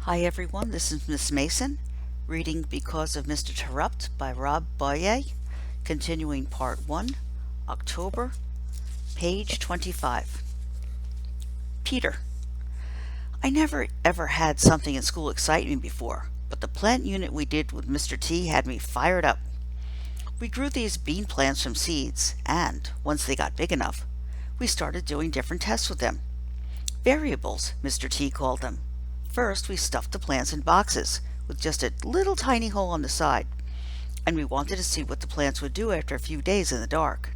Hi everyone, this is Miss Mason, reading Because of Mr. Terupt by Rob Buyea, continuing Part 1, October, page 25. Peter. I never ever had something in school excite me before, but the plant unit we did with Mr. T had me fired up. We grew these bean plants from seeds, and, once they got big enough, we started doing different tests with them. Variables, Mr. T called them. First, we stuffed the plants in boxes with just a little tiny hole on the side, and we wanted to see what the plants would do after a few days in the dark.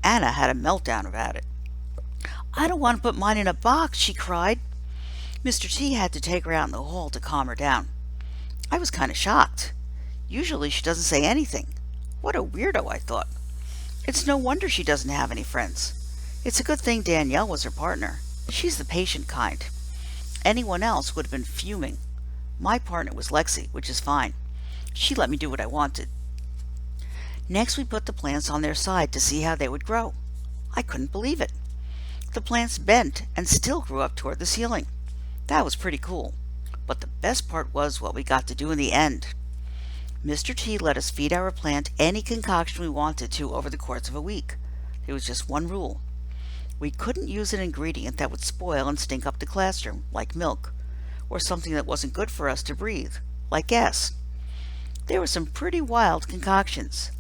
Anna had a meltdown about it. "I don't want to put mine in a box," she cried. Mr. T had to take her out in the hall to calm her down. I was kind of shocked. Usually she doesn't say anything. What a weirdo, I thought. It's no wonder she doesn't have any friends. It's a good thing Danielle was her partner. She's the patient kind. Anyone else would have been fuming. My partner was Lexi, which is fine. She let me do what I wanted. Next, we put the plants on their side to see how they would grow. I couldn't believe it. The plants bent and still grew up toward the ceiling. That was pretty cool. But the best part was what we got to do in the end. Mr. T let us feed our plant any concoction we wanted to over the course of a week. There was just one rule. We couldn't use an ingredient that would spoil and stink up the classroom, like milk, or something that wasn't good for us to breathe, like gas. There were some pretty wild concoctions.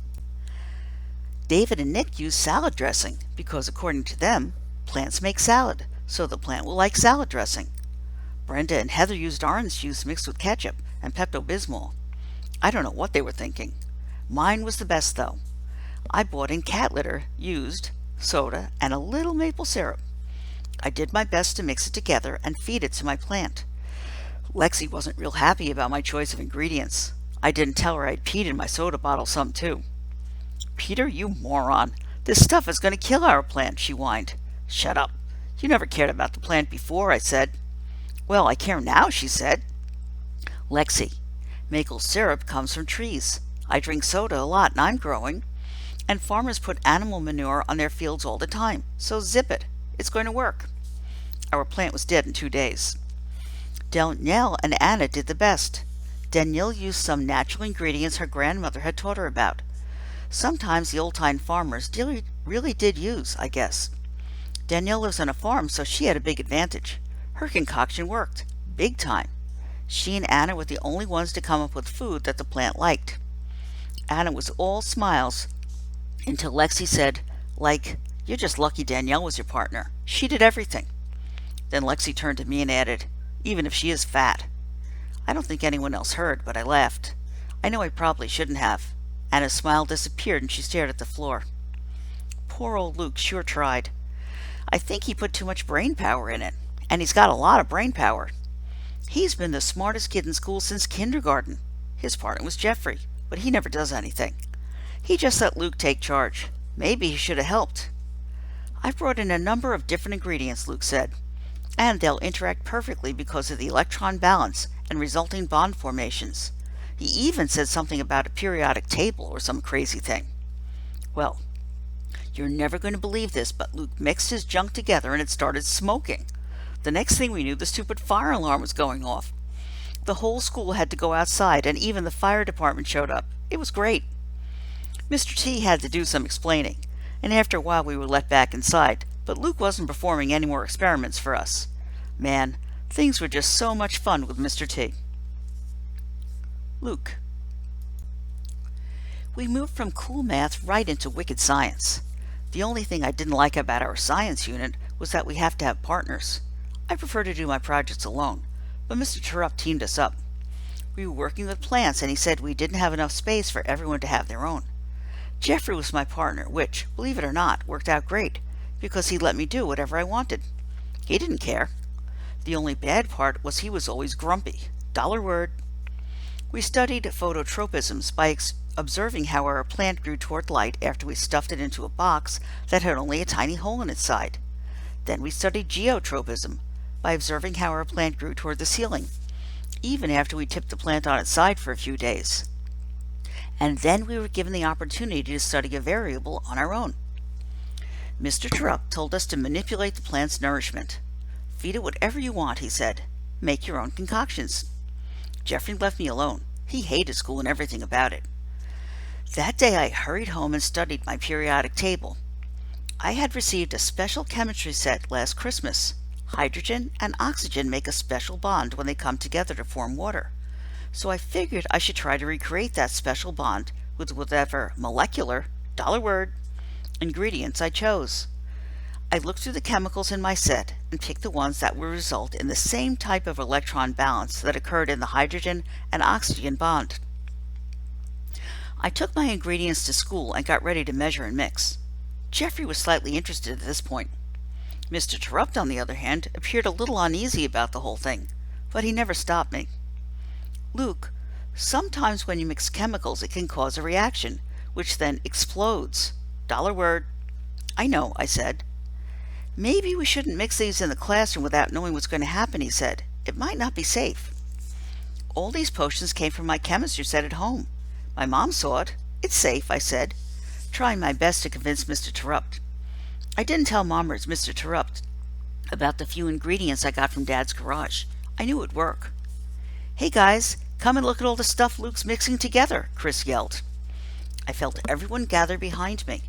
David and Nick used salad dressing because, according to them, plants make salad, so the plant will like salad dressing. Brenda and Heather used orange juice mixed with ketchup and Pepto-Bismol. I don't know what they were thinking. Mine was the best, though. I bought in cat litter, used, soda, and a little maple syrup. I did my best to mix it together and feed it to my plant. Lexi wasn't real happy about my choice of ingredients. I didn't tell her I'd peed in my soda bottle some too. "Peter, you moron. This stuff is going to kill our plant," she whined. "Shut up. You never cared about the plant before," I said. "Well, I care now," she said. "Lexi, maple syrup comes from trees. I drink soda a lot and I'm growing. And farmers put animal manure on their fields all the time, so zip it. It's going to work." Our plant was dead in 2 days. Danielle and Anna did the best. Danielle used some natural ingredients her grandmother had taught her about. Sometimes the old-time farmers really did use, I guess. Danielle lives on a farm, so she had a big advantage. Her concoction worked, big time. She and Anna were the only ones to come up with food that the plant liked. Anna was all smiles until Lexi said, "You're just lucky Danielle was your partner. She did everything." Then Lexi turned to me and added, "Even if she is fat." I don't think anyone else heard, but I laughed. I know I probably shouldn't have. Anna's smile disappeared and she stared at the floor. Poor old Luke sure tried. I think he put too much brain power in it, and he's got a lot of brain power. He's been the smartest kid in school since kindergarten. His partner was Jeffrey, but he never does anything. He just let Luke take charge. Maybe he should have helped. "I've brought in a number of different ingredients," Luke said, "and they'll interact perfectly because of the electron balance and resulting bond formations. He even said something about a periodic table or some crazy thing." Well, you're never going to believe this, but Luke mixed his junk together and it started smoking. The next thing we knew, the stupid fire alarm was going off. The whole school had to go outside, and even the fire department showed up. It was great. Mr. T had to do some explaining, and after a while we were let back inside, but Luke wasn't performing any more experiments for us. Man, things were just so much fun with Mr. T. Luke. We moved from cool math right into wicked science. The only thing I didn't like about our science unit was that we have to have partners. I prefer to do my projects alone, but Mr. Terupt teamed us up. We were working with plants, and he said we didn't have enough space for everyone to have their own. Jeffrey was my partner, which, believe it or not, worked out great, because he let me do whatever I wanted. He didn't care. The only bad part was he was always grumpy. Dollar word. We studied phototropisms by observing how our plant grew toward light after we stuffed it into a box that had only a tiny hole in its side. Then we studied geotropism by observing how our plant grew toward the ceiling, even after we tipped the plant on its side for a few days. And then we were given the opportunity to study a variable on our own. Mr. Terupt told us to manipulate the plant's nourishment. "Feed it whatever you want," he said. Make your own concoctions. Jeffrey left me alone. He hated school and everything about it. That day I hurried home and studied my periodic table. I had received a special chemistry set last Christmas. Hydrogen and oxygen make a special bond when they come together to form water. So I figured I should try to recreate that special bond with whatever molecular, dollar word, ingredients I chose. I looked through the chemicals in my set and picked the ones that would result in the same type of electron balance that occurred in the hydrogen and oxygen bond. I took my ingredients to school and got ready to measure and mix. Jeffrey was slightly interested at this point. Mr. Terupt, on the other hand, appeared a little uneasy about the whole thing, but he never stopped me. Luke, sometimes when you mix chemicals it can cause a reaction, which then explodes. Dollar word. I know, I said. Maybe we shouldn't mix these in the classroom without knowing what's going to happen, he said. It might not be safe. All these potions came from my chemistry set at home. My mom saw it. It's safe, I said, trying my best to convince Mr. Terupt. I didn't tell Mom or Mr. Terupt about the few ingredients I got from Dad's garage. I knew it would work. Hey guys, come and look at all the stuff Luke's mixing together, Chris yelled. I felt everyone gather behind me,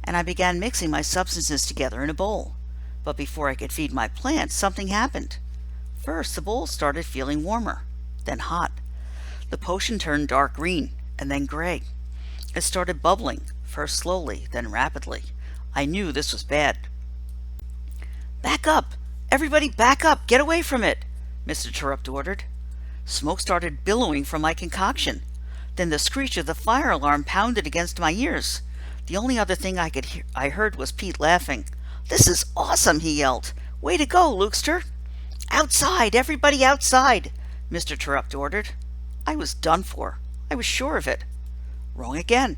and I began mixing my substances together in a bowl. But before I could feed my plants, something happened. First, the bowl started feeling warmer, then hot. The potion turned dark green, and then gray. It started bubbling, first slowly, then rapidly. I knew this was bad. Back up! Everybody back up! Get away from it! Mr. Terupt ordered. Smoke started billowing from my concoction. Then the screech of the fire alarm pounded against my ears. The only other thing I heard was Pete laughing. This is awesome, he yelled. Way to go, Lukester! Outside! Everybody outside! Mr. Terupt ordered. I was done for. I was sure of it. Wrong again.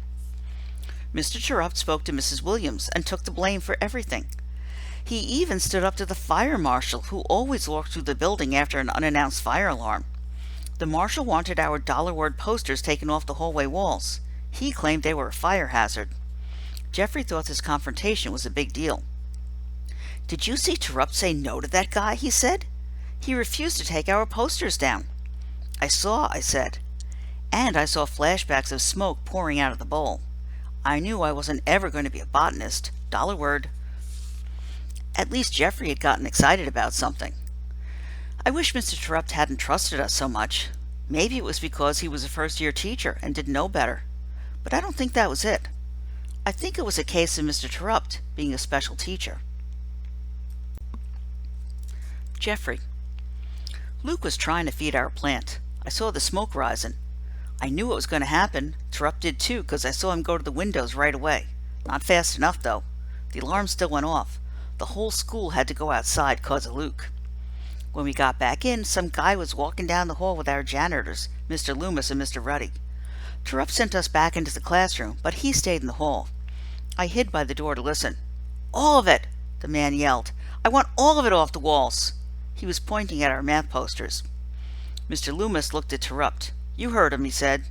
Mr. Terupt spoke to Mrs. Williams and took the blame for everything. He even stood up to the fire marshal, who always walked through the building after an unannounced fire alarm. The marshal wanted our dollar word posters taken off the hallway walls. He claimed they were a fire hazard. Jeffrey thought this confrontation was a big deal. Did you see Terupt say no to that guy? He said. He refused to take our posters down. I saw, I said. And I saw flashbacks of smoke pouring out of the bowl. I knew I wasn't ever going to be a botanist. Dollar word. At least Jeffrey had gotten excited about something. I wish Mr. Terupt hadn't trusted us so much. Maybe it was because he was a first-year teacher and didn't know better. But I don't think that was it. I think it was a case of Mr. Terupt being a special teacher. Jeffrey. Luke was trying to feed our plant. I saw the smoke rising. I knew what was going to happen. Terupt did too, because I saw him go to the windows right away. Not fast enough, though. The alarm still went off. The whole school had to go outside because of Luke. When we got back in, some guy was walking down the hall with our janitors, Mr. Loomis and Mr. Ruddy. Terupt sent us back into the classroom, but he stayed in the hall. I hid by the door to listen. All of it, the man yelled. I want all of it off the walls. He was pointing at our math posters. Mr. Loomis looked at Terupt. You heard him, he said.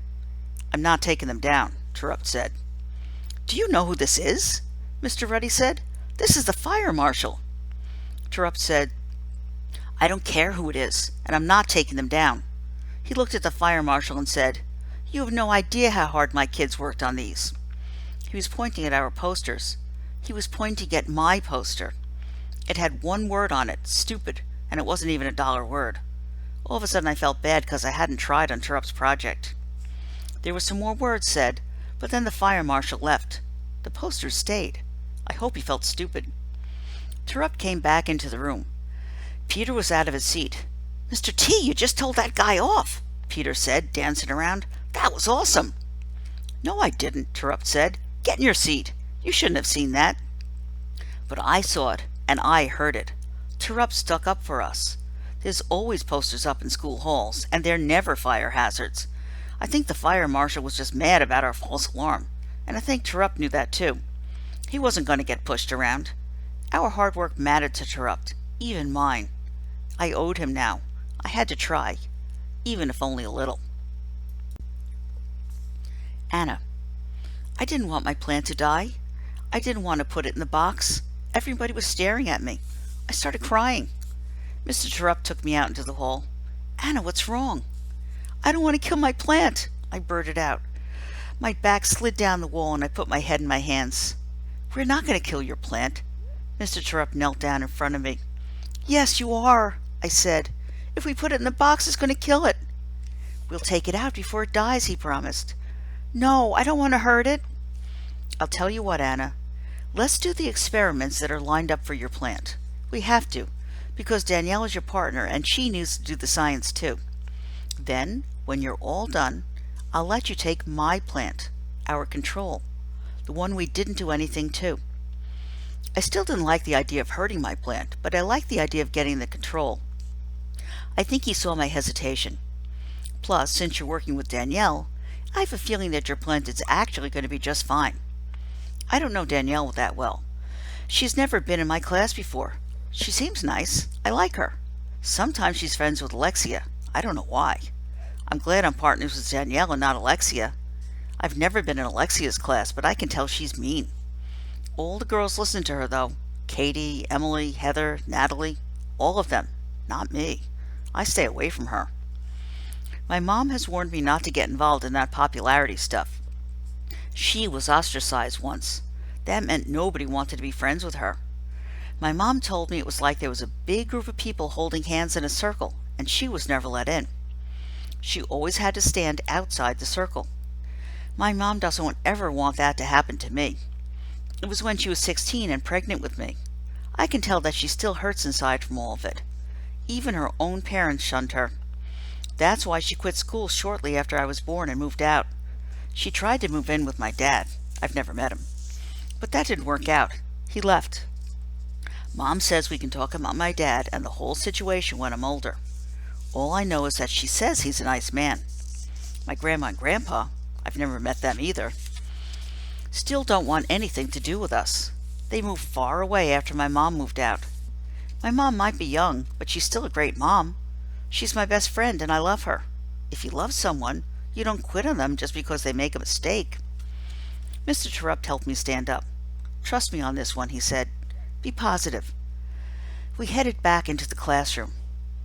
I'm not taking them down, Terupt said. Do you know who this is? Mr. Ruddy said. This is the fire marshal. Terupt said, I don't care who it is, and I'm not taking them down. He looked at the fire marshal and said, You have no idea how hard my kids worked on these. He was pointing at our posters. He was pointing at my poster. It had one word on it, stupid, and it wasn't even a dollar word. All of a sudden I felt bad because I hadn't tried on Terupt's project. There were some more words said, but then the fire marshal left. The posters stayed. I hope he felt stupid. Terupt came back into the room. Peter was out of his seat. Mr. T, you just told that guy off, Peter said, dancing around. That was awesome. No, I didn't, Terupt said. Get in your seat. You shouldn't have seen that. But I saw it, and I heard it. Terupt stuck up for us. There's always posters up in school halls, and they're never fire hazards. I think the fire marshal was just mad about our false alarm, and I think Terupt knew that too. He wasn't going to get pushed around. Our hard work mattered to Terupt, even mine. I owed him now. I had to try, even if only a little. Anna. I didn't want my plant to die. I didn't want to put it in the box. Everybody was staring at me. I started crying. Mr. Terupt took me out into the hall. Anna, what's wrong? I don't want to kill my plant, I blurted out. My back slid down the wall and I put my head in my hands. We're not going to kill your plant. Mr. Terupt knelt down in front of me. Yes, you are, I said. If we put it in the box, it's going to kill it. We'll take it out before it dies, he promised. No, I don't want to hurt it. I'll tell you what, Anna. Let's do the experiments that are lined up for your plant. We have to, because Danielle is your partner and she needs to do the science too. Then, when you're all done, I'll let you take my plant, our control, the one we didn't do anything to. I still didn't like the idea of hurting my plant, but I liked the idea of getting the control. I think he saw my hesitation. Plus, since you're working with Danielle, I have a feeling that your plant is actually going to be just fine. I don't know Danielle that well. She's never been in my class before. She seems nice. I like her. Sometimes she's friends with Alexia. I don't know why. I'm glad I'm partners with Danielle and not Alexia. I've never been in Alexia's class, but I can tell she's mean. All the girls listen to her, though. Katie, Emily, Heather, Natalie. All of them. Not me. I stay away from her. My mom has warned me not to get involved in that popularity stuff. She was ostracized once. That meant nobody wanted to be friends with her. My mom told me it was like there was a big group of people holding hands in a circle, and she was never let in. She always had to stand outside the circle. My mom doesn't ever want that to happen to me. It was when she was 16 and pregnant with me. I can tell that she still hurts inside from all of it. Even her own parents shunned her. That's why she quit school shortly after I was born and moved out. She tried to move in with my dad. I've never met him. But that didn't work out. He left. Mom says we can talk about my dad and the whole situation when I'm older. All I know is that she says he's a nice man. My grandma and grandpa, I've never met them either, still don't want anything to do with us. They moved far away after my mom moved out. My mom might be young, but she's still a great mom. She's my best friend and I love her. If you love someone, you don't quit on them just because they make a mistake. Mr. Terupt helped me stand up. Trust me on this one, he said. Be positive. We headed back into the classroom.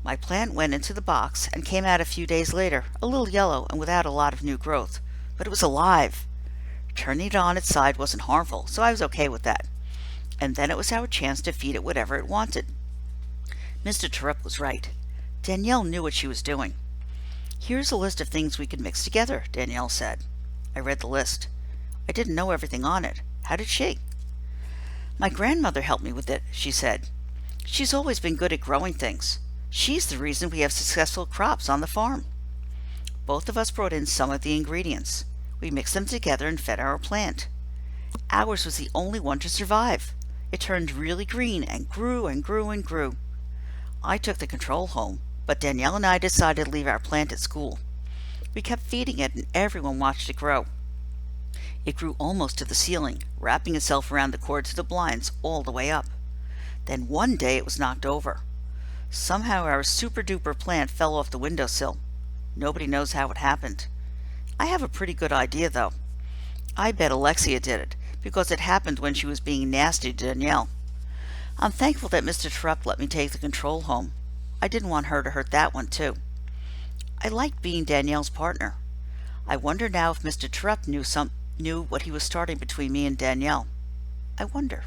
My plant went into the box and came out a few days later, a little yellow and without a lot of new growth. But it was alive. Turning it on its side wasn't harmful, so I was okay with that. And then it was our chance to feed it whatever it wanted. Mr. Terupt was right. Danielle knew what she was doing. Here's a list of things we could mix together, Danielle said. I read the list. I didn't know everything on it. How did she? My grandmother helped me with it, she said. She's always been good at growing things. She's the reason we have successful crops on the farm. Both of us brought in some of the ingredients. We mixed them together and fed our plant. Ours was the only one to survive. It turned really green and grew and grew and grew. I took the control home, but Danielle and I decided to leave our plant at school. We kept feeding it and everyone watched it grow. It grew almost to the ceiling, wrapping itself around the cords of the blinds all the way up. Then one day it was knocked over. Somehow our super-duper plant fell off the windowsill. Nobody knows how it happened. I have a pretty good idea, though. I bet Alexia did it, because it happened when she was being nasty to Danielle. I'm thankful that Mr. Terupt let me take the control home. I didn't want her to hurt that one, too. I liked being Danielle's partner. I wonder now if Mr. Terupt knew what he was starting between me and Danielle. I wonder.